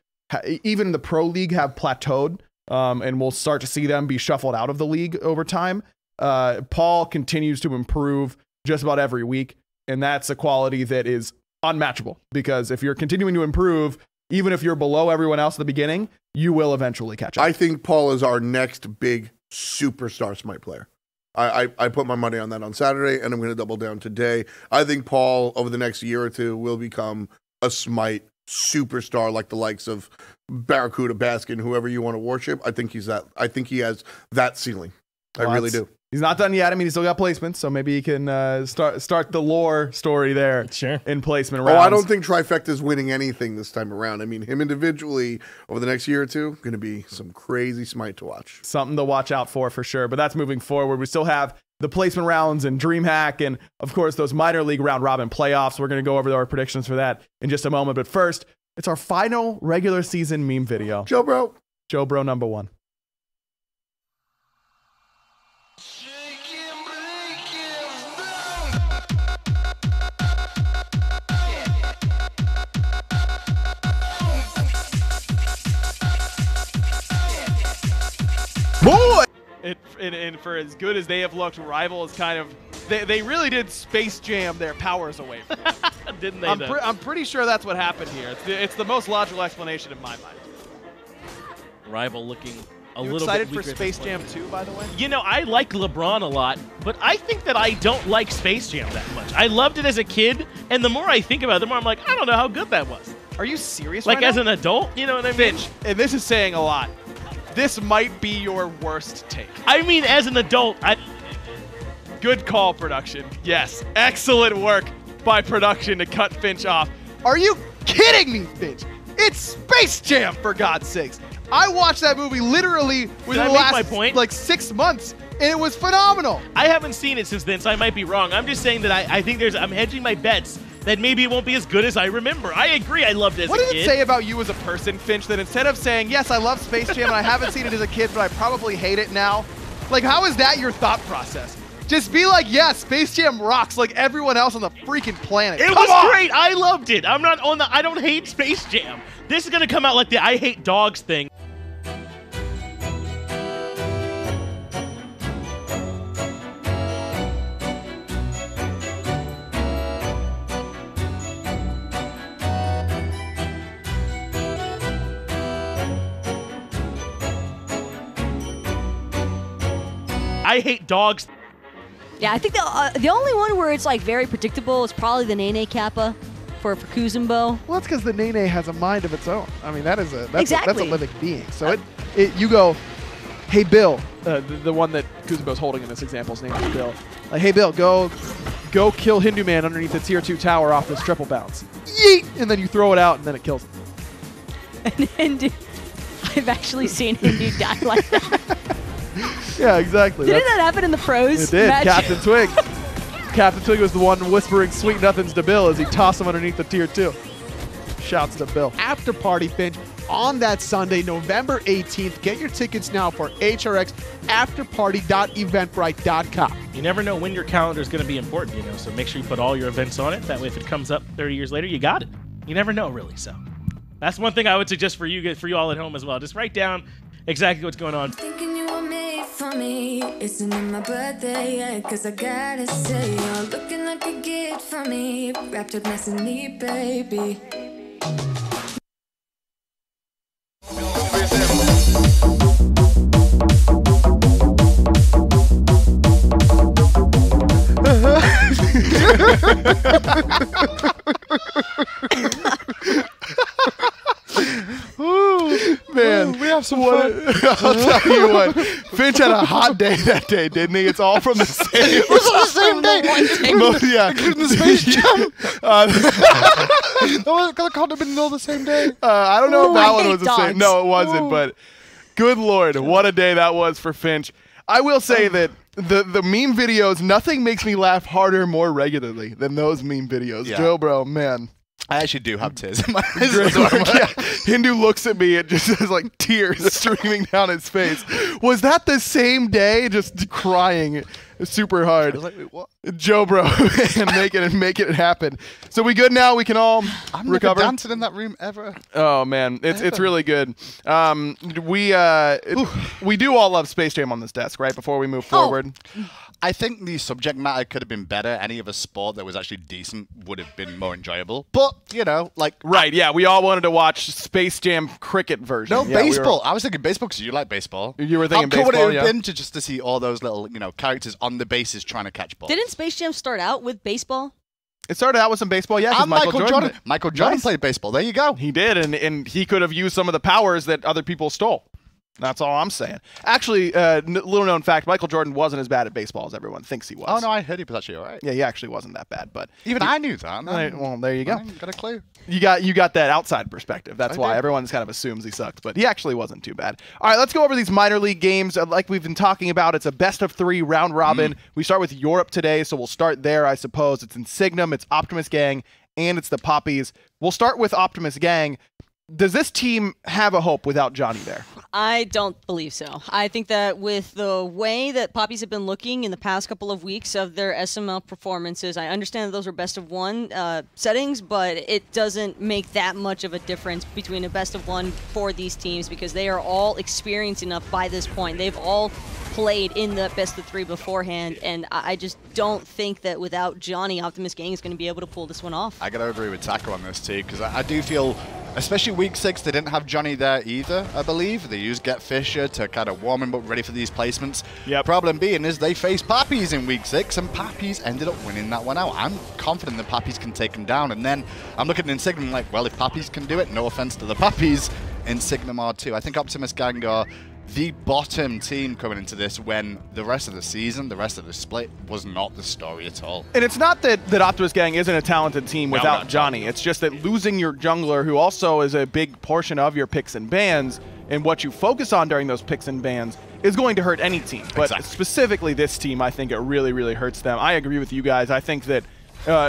even in the pro league, have plateaued, and we'll start to see them be shuffled out of the league over time. Paul continues to improve just about every week, and that's a quality that is unmatchable, because if you're continuing to improve, even if you're below everyone else at the beginning, you will eventually catch up. I think Paul is our next big superstar Smite player. I put my money on that on Saturday, and I'm going to double down today. I think Paul, over the next year or two, will become a Smite superstar, like the likes of Barracuda, Baskin, whoever you want to worship. I think he has that ceiling. I really do. He's not done yet. I mean, he's still got placements, so maybe he can start the lore story there. Sure. In placement rounds. Oh, I don't think Trifecta's winning anything this time around. I mean, him individually over the next year or two, going to be some crazy Smite to watch. Something to watch out for sure. But that's moving forward. We still have the placement rounds and DreamHack, and of course those minor league round robin playoffs. We're going to go over our predictions for that in just a moment. But first, it's our final regular season meme video. Joe Bro #1. Boy! And for as good as they have looked, Rival has kind of They really did Space Jam their powers away from them. Didn't they? I'm pretty sure that's what happened here. It's the most logical explanation in my mind. Rival looking a You little excited bit for weaker at Space this Jam point. 2, by the way? You know, I like LeBron a lot, but I think that I don't like Space Jam that much. I loved it as a kid, and the more I think about it, the more I'm like, I don't know how good that was. Are you serious Like right as now? an adult, you know what I mean? Finch, and this is saying a lot. This might be your worst take. I mean, as an adult, Good call, production. Yes, excellent work by production to cut Finch off. Are you kidding me, Finch? It's Space Jam, for God's sakes. I watched that movie literally within I the make last my point? like 6 months, and it was phenomenal. I haven't seen it since then, so I might be wrong. I'm just saying that I think I'm hedging my bets that maybe it won't be as good as I remember. I agree, I loved it as What a does kid. it say about you as a person, Finch, that instead of saying, yes, I love Space Jam and I haven't seen it as a kid, but I probably hate it now? Like, how is that your thought process? Just be like, yeah, Space Jam rocks like everyone else on the freaking planet. It Come was on! great. I loved it. I'm not on the I don't hate Space Jam. This is going to come out like the I hate dogs thing. I hate dogs. Yeah, I think the only one where it's like very predictable is probably the Nene Kappa for Kuzumbo. Well, that's because the Nene has a mind of its own. I mean, that's a Exactly. living being. So you go, hey Bill, the one that Kuzumbo's holding in this example's name is Bill. Like, hey Bill, go kill Hindu Man underneath the tier 2 tower off this triple bounce. Yeet! And then you throw it out, and then it kills him. And Hindu, I've actually seen Hindu die like that. Yeah, exactly. Didn't that happen in the pros? It did. match? Captain Twig. Captain Twig was the one whispering sweet nothings to Bill as he tossed him underneath the tier 2. Shouts to Bill. After Party Finch on that Sunday, November 18th. Get your tickets now for HRX afterparty.eventbrite.com. You never know when your calendar is going to be important, you know, so make sure you put all your events on it. That way if it comes up 30 years later, you got it. You never know, really, so. That's one thing I would suggest for you all at home as well. Just write down exactly what's going on. Thinking you were made for me. Isn't it my birthday yet? Cause I gotta say, you're looking like a gift for me. Wrapped up nice and neat, baby. Man, we have some fun. I'll tell you what, Finch had a hot day that day, didn't he? It's all from the same. It was on the same day. Yeah, The Space Jam. That can't have been all the same day. I don't know if Ooh, that I one hate was the same. dogs. No, it wasn't. But good Lord, what a day that was for Finch. I will say that the meme videos, nothing makes me laugh harder more regularly than those meme videos. Yeah. Joe, bro, man. I actually do have tears in my eyes. Great work. Yeah. Hindu looks at me and just has like tears streaming down his face. Was that the same day? Just crying super I hard. was like, wait, what? Joe, bro, and making it happen. So we good now? We can all I'm recover. never dancing in that room ever. Oh man, it's really good. We do all love Space Jam on this desk, right? Before we move forward. I think the subject matter could have been better. Any other sport that was actually decent would have been more enjoyable. But, you know, like... Right, yeah, we all wanted to watch Space Jam cricket version. No, Yeah, we were- baseball. I was thinking baseball because you like baseball. You were thinking How cool would it baseball, have yeah. been to see all those little, characters on the bases trying to catch balls? Didn't Space Jam start out with baseball? It started out with some baseball, yeah. 'cause And Michael Jordan. did. Michael Jordan Nice. played baseball. There you go. He did, and he could have used some of the powers that other people stole. That's all I'm saying. Actually, little known fact, Michael Jordan wasn't as bad at baseball as everyone thinks he was. Oh, no, I heard he was actually all right. Yeah, he actually wasn't that bad, but Even I knew that. well, there you go. I got a clue. You got that outside perspective. That's I why did. everyone kind of assumes he sucked, but he actually wasn't too bad. All right, let's go over these minor league games. Like we've been talking about, it's a best of 3 round robin. We start with Europe today, so we'll start there, I suppose. It's Insignum, it's Optimus Gang, and it's the Poppies. We'll start with Optimus Gang. does this team have a hope without Johnny there? I don't believe so. I think that with the way that Poppies have been looking in the past couple of weeks of their SML performances, I understand that those are best of one settings, but it doesn't make that much of a difference between a best of one for these teams because they are all experienced enough by this point. They've all played in the best of three beforehand, and I just don't think that without Johnny, Optimus Gang is going to be able to pull this one off. I got to agree with Taco on this too, because I do feel, especially week 6, they didn't have Johnny there either, I believe. They used Get Fisher to kind of warm him up ready for these placements. Yep. Problem being is they faced Poppies in week 6, and Poppies ended up winning that one out. I'm confident that Poppies can take him down, and then I'm looking at Insignum like, well, if Poppies can do it, no offense to the Poppies, Insignum are too. I think Optimus Gang are the bottom team coming into this when the rest of the season, the rest of the split was not the story at all. And it's not that Optimus Gang isn't a talented team without not Johnny. It's just that losing your jungler, who also is a big portion of your picks and bans, and what you focus on during those picks and bans is going to hurt any team. But specifically this team, I think it really, really hurts them. I agree with you guys. I think that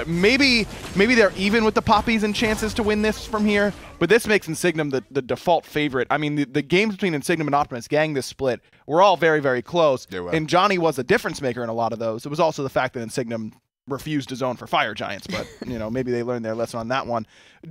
maybe they're even with the Poppies in chances to win this from here, but this makes Insignum the default favorite. I mean, the games between Insignum and Optimus Gang this split were all very, very close, and Johnny was a difference maker in a lot of those. It was also the fact that Insignum refused to zone for Fire Giants, but maybe they learned their lesson on that one.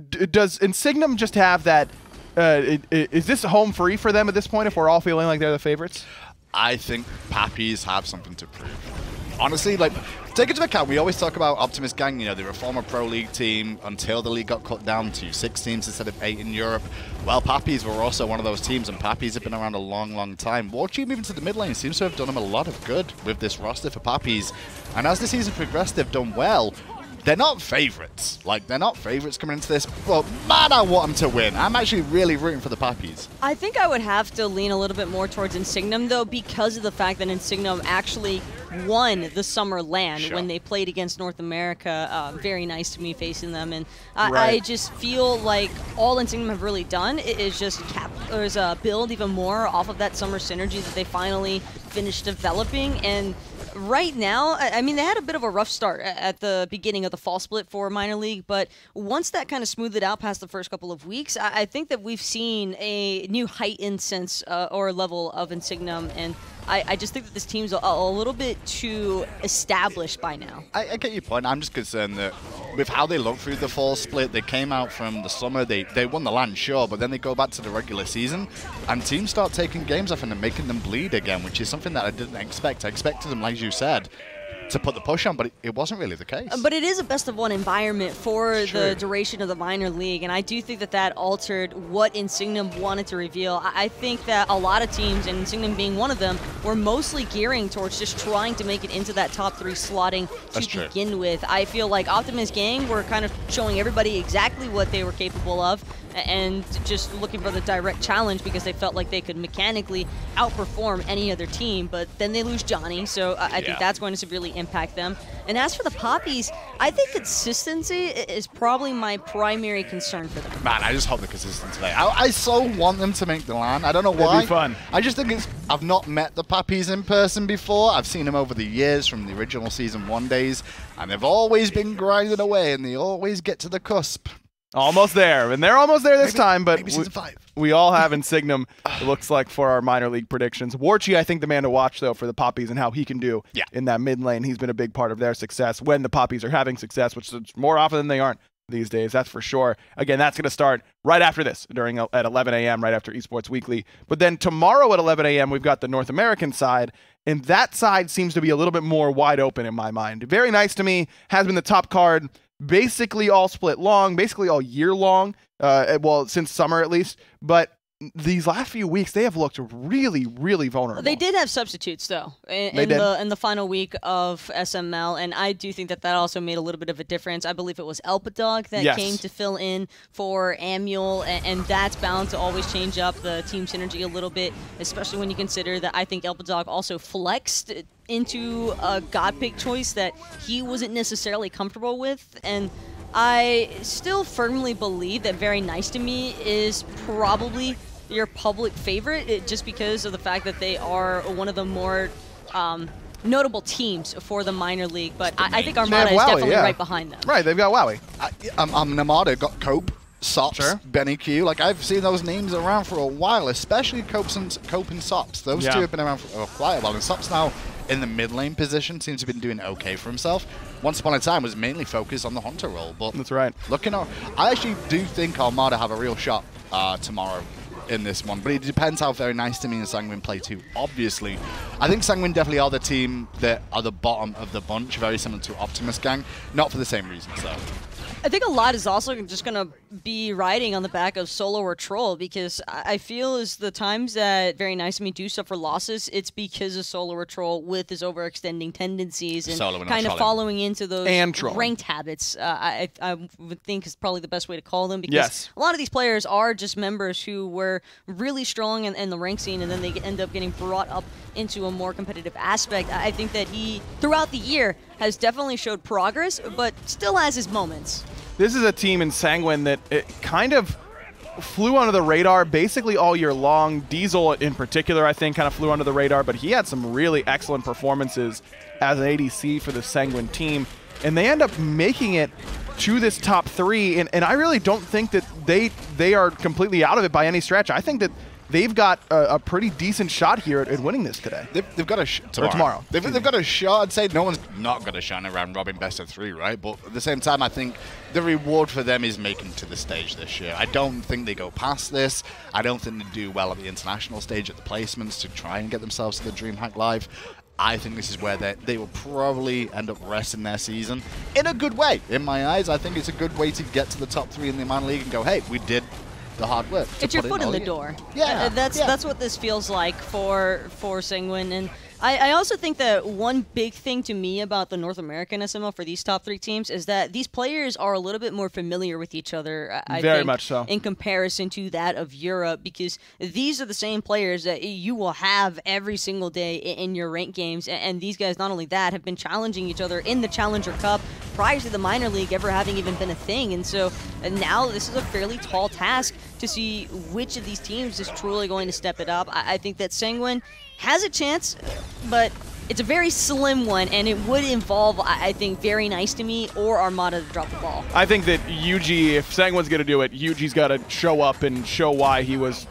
Does Insignum just have that? Is this home free for them at this point if we're all feeling like they're the favorites? I think Poppies have something to prove. Honestly, like, take into account, we always talk about Optimus Gang, they were a former Pro League team until the league got cut down to 6 teams instead of 8 in Europe. Well, Poppies were also one of those teams, and Poppies have been around a long, long time. Warchi moving to the mid lane seems to have done them a lot of good with this roster for Poppies. And as the season progressed, they've done well. They're not favorites. Like, they're not favorites coming into this. Well, man, I want them to win. I'm actually really rooting for the Poppies. I think I would have to lean a little bit more towards Insignum, though, because of the fact that Insignum actually won the Summer LAN when they played against North America. Very nice to me facing them. And I just feel like all Insignum have really done is just build even more off of that Summer synergy that they finally finished developing. And right now, I mean, they had a bit of a rough start at the beginning of the fall split for Minor League, but once that kind of smoothed it out past the first couple of weeks, I think that we've seen a new heightened sense or level of Insignum, and I just think that this team's a little bit too established by now. I get your point. I'm just concerned that with how they look through the fall split, they came out from the summer, they won the LAN, sure, but then they go back to the regular season, and teams start taking games off and making them bleed again, which is something that I didn't expect. I expected them, like you said, to put the push on, but it wasn't really the case. But it is a best of one environment for the duration of the minor league, and I do think that that altered what Insignum wanted to reveal. I think that a lot of teams, and Insignum being one of them, were mostly gearing towards just trying to make it into that top 3 slotting to begin with. I feel like Optimus Gang were kind of showing everybody exactly what they were capable of, and just looking for the direct challenge because they felt like they could mechanically outperform any other team, but then they lose Johnny, so I think that's going to severely impact them. And as for the Poppies, I think consistency is probably my primary concern for them. Man, I just hope the consistency today. I so want them to make the LAN. I don't know why. It'd be fun. I just think I've not met the Poppies in person before. I've seen them over the years from the original Season 1 days, and they've always been grinding away, and they always get to the cusp. Almost there, and they're almost there this time, but maybe Season 5. We all have Insignum, it looks like, for our minor league predictions. Warchi, I think, the man to watch, though, for the Poppies and how he can do in that mid lane. He's been a big part of their success when the Poppies are having success, which is more often than they aren't these days, that's for sure. Again, that's going to start right after this, at 11 a.m., right after Esports Weekly. But then tomorrow at 11 a.m., we've got the North American side, and that side seems to be a little bit more wide open in my mind. Very nice to me, has been the top card basically all split long, basically all year long, well, since summer at least, but these last few weeks, they have looked really, really vulnerable. They did have substitutes, though, in the final week of SML, and I do think that that also made a little bit of a difference. I believe it was Elpadog that came to fill in for Amule, and that's bound to always change up the team synergy a little bit, especially when you consider that I think Elpadog also flexed into a god pick choice that he wasn't necessarily comfortable with, and I still firmly believe that Very Nice to Me is probably your public favorite, just because of the fact that they are one of the more notable teams for the minor league. But I think Armada is definitely right behind them. Right, they've got Wowie. Armada got Cope. Sops, Sure. Benny Q. Like, I've seen those names around for a while, especially Cope and Sops. Those two have been around for quite a while. And Sops now in the mid lane position seems to have been doing okay for himself. Once upon a time was mainly focused on the Hunter role. But That's right. looking at, I actually do think Armada have a real shot tomorrow in this one, but it depends how Very Nice to Me and Sanguine play too. Obviously, I think Sanguine definitely are the team that are the bottom of the bunch, very similar to Optimus Gang, not for the same reasons though. I think a lot is also just going to be riding on the back of Solo or Troll, because I feel as the times that Very Nice to Me do suffer losses, it's because of Solo or Troll with his overextending tendencies and kind of following into those ranked habits. I would think is probably the best way to call them, because a lot of these players are just members who were really strong in the rank scene, and then they end up getting brought up into a more competitive aspect. I think that he, throughout the year, has definitely showed progress, but still has his moments. This is a team in Sanguine that it kind of flew under the radar basically all year long. Diesel in particular, I think, kind of flew under the radar, but he had some really excellent performances as an ADC for the Sanguine team, and they end up making it to this top 3, and I really don't think that they are completely out of it by any stretch. I think that they've got a pretty decent shot here at winning this today. They've got a tomorrow. They've got a shot. I'd say no one's not got a shot around Robin best of 3, right? But at the same time, I think the reward for them is making to the stage this year. I don't think they go past this. I don't think they do well at the international stage at the placements to try and get themselves to the DreamHack Live. I think this is where they will probably end up resting their season in a good way. In my eyes, I think it's a good way to get to the top 3 in the Man League and go, hey, we did the hard work. It's your foot in the door. Yeah, that's what this feels like for Sanguine. And I also think that one big thing to me about the North American SML for these top 3 teams is that these players are a little bit more familiar with each other. I Very think, much so. in comparison to that of Europe, because these are the same players that you will have every single day in your ranked games. And these guys, not only that, have been challenging each other in the Challenger Cup prior to the minor league ever having even been a thing. And so now this is a fairly tall task to see which of these teams is truly going to step it up. I think that Sanguine has a chance, but it's a very slim one, and it would involve, I think, Very Nice to Me or Armada to drop the ball. I think that UG, if Sanguine's going to do it, UG's got to show up and show why he was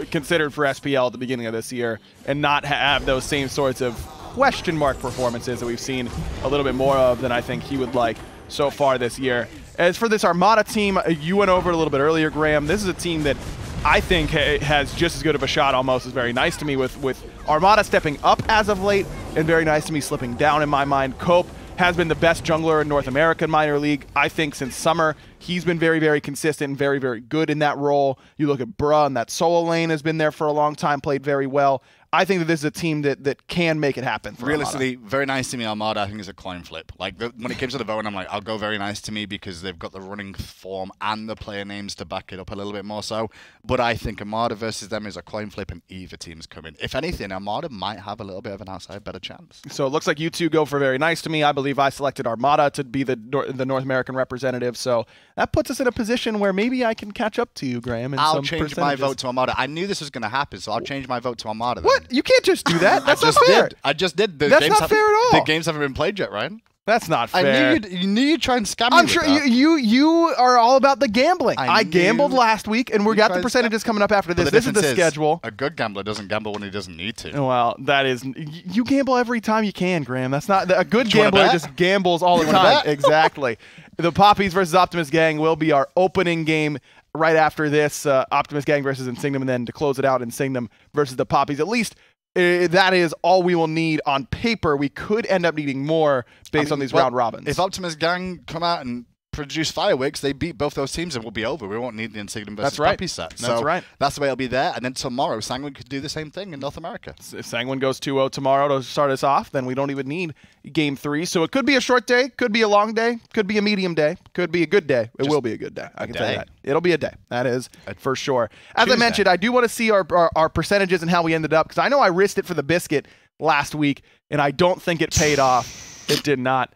considered for SPL at the beginning of this year and not have those same sorts of question mark performances that we've seen a little bit more of than I think he would like so far this year. As for this Armada team, you went over it a little bit earlier, Graham. This is a team that I think has just as good of a shot almost as Very Nice to Me, with Armada stepping up as of late and Very Nice to Me slipping down in my mind. Cope has been the best jungler in North American minor league, I think, since summer. He's been very, very consistent and very, very good in that role. You look at Bruh, and that solo lane has been there for a long time, played very well. I think that this is a team that can make it happen for Realistically, Armada. Very Nice to Me Armada, I think, is a coin flip. Like, when it came to the vote, I'm like, I'll go Very Nice to Me because they've got the running form and the player names to back it up a little bit more so. But I think Armada versus them is a coin flip, and either team's coming. If anything, Armada might have a little bit of an outside better chance. So it looks like you two go for Very Nice to Me. I believe I selected Armada to be the North American representative. So that puts us in a position where maybe I can catch up to you, Graham. I'll change my vote to Armada. I knew this was going to happen, so I'll change my vote to Armada. Then. What? You can't just do that. That's not fair. I just did. That's not fair at all. The games haven't been played yet, Ryan. That's not fair. You knew you'd try and scam me. I'm sure you are all about the gambling. I gambled last week, and we got the percentages coming up after this. This is the schedule. A good gambler doesn't gamble when he doesn't need to. Well, that is, you gamble every time you can, Graham. That's not a good gambler. Just gambles all the time. Exactly. The Poppies versus Optimus Gang will be our opening game right after this. Optimus Gang versus Insignum, and then to close it out, Insignum versus the Poppies. At least that is all we will need on paper. We could end up needing more based on these round robins. If Optimus Gang come out and produce fireworks, they beat both those teams and we'll be over. We won't need the Insignum versus Poppy set. So that's right. That's the way it'll be there. And then tomorrow, Sanguine could do the same thing in North America. If Sanguine goes 2-0 tomorrow to start us off, then we don't even need Game 3. So it could be a short day, could be a long day, could be a medium day, could be a good day. It will be a good day. I can tell you that. It'll be a day. That is for sure. As I mentioned, I do want to see our percentages and how we ended up, because I know I risked it for the biscuit last week, and I don't think it paid off. It did not.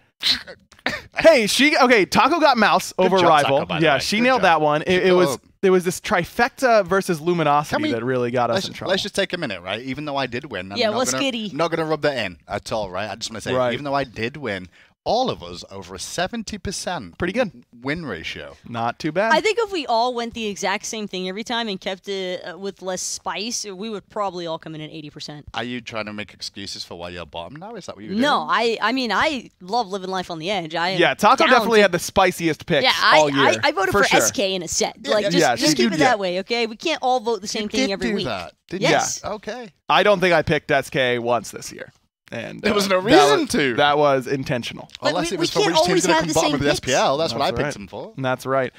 Hey, Taco got Mouse over Rival. Yeah, she nailed that one. It was this trifecta versus Luminosity that really got us in trouble. Let's just take a minute, right? Even though I did win, what's giddy? Not gonna rub that in at all, right? I just want to say, even though I did win, all of us over a 70% Pretty good. win ratio. Not too bad. I think if we all went the exact same thing every time and kept it with less spice, we would probably all come in at 80%. Are you trying to make excuses for why you're bottom now? Is that what you're doing? No, I mean, I love living life on the edge. Taco definitely had the spiciest picks all year. I voted for SK in a set. Just keep it that way, okay? We can't all vote the same thing every week. Yes. Yeah. Okay. I don't think I picked SK once this year. And there was no reason to. That was intentional. Unless it was for which team's going to come bottom of the SPL. That's what I picked them for. That's right.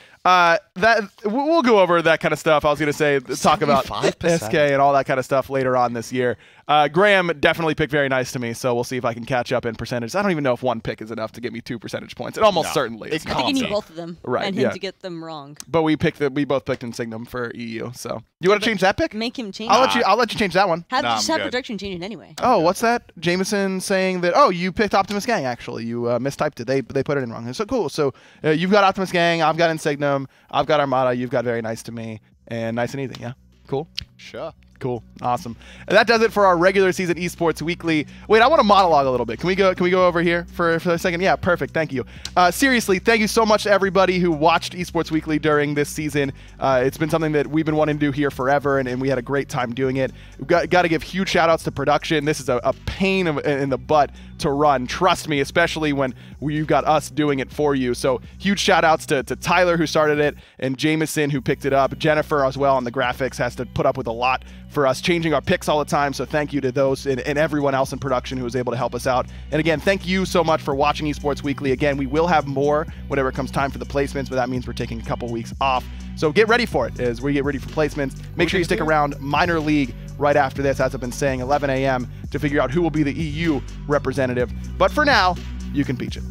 We'll go over that kind of stuff. I was going to say, talk about SK and all that kind of stuff later on this year. Graham definitely picked very nice to me, so we'll see if I can catch up in percentage. I don't even know if one pick is enough to get me 2 percentage points. It almost certainly is. I think you need both of them and him to get them wrong. But we both picked Insignum for EU. So you want to change that pick? Make him change. I'll let you change that one. Just have projection change it anyway. Oh, what's that? Jameson saying that. Oh, you picked Optimus Gang. Actually, you mistyped it. They put it in wrong. So cool. So you've got Optimus Gang. I've got Insignum. I've got Armada. You've got Very Nice to Me. And Nice and Easy. Yeah. Cool. Sure. Cool. Awesome. And that does it for our regular season Esports Weekly. Wait, I want to monologue a little bit. Can we go over here for a second? Yeah, perfect. Thank you. Seriously, thank you so much to everybody who watched Esports Weekly during this season. It's been something that we've been wanting to do here forever, and we had a great time doing it. We've got to give huge shout outs to production. This is a pain in the butt to run. Trust me, especially when you've got us doing it for you. So huge shout outs to Tyler, who started it, and Jameson, who picked it up. Jennifer as well on the graphics has to put up with a lot for us changing our picks all the time. So thank you to those and everyone else in production who was able to help us out. And again, thank you so much for watching Esports Weekly. Again, we will have more whenever it comes time for the placements, but that means we're taking a couple weeks off. So get ready for it as we get ready for placements. Make sure you stick around Minor League right after this, as I've been saying, 11 a.m. to figure out who will be the EU representative. But for now, you can peach it.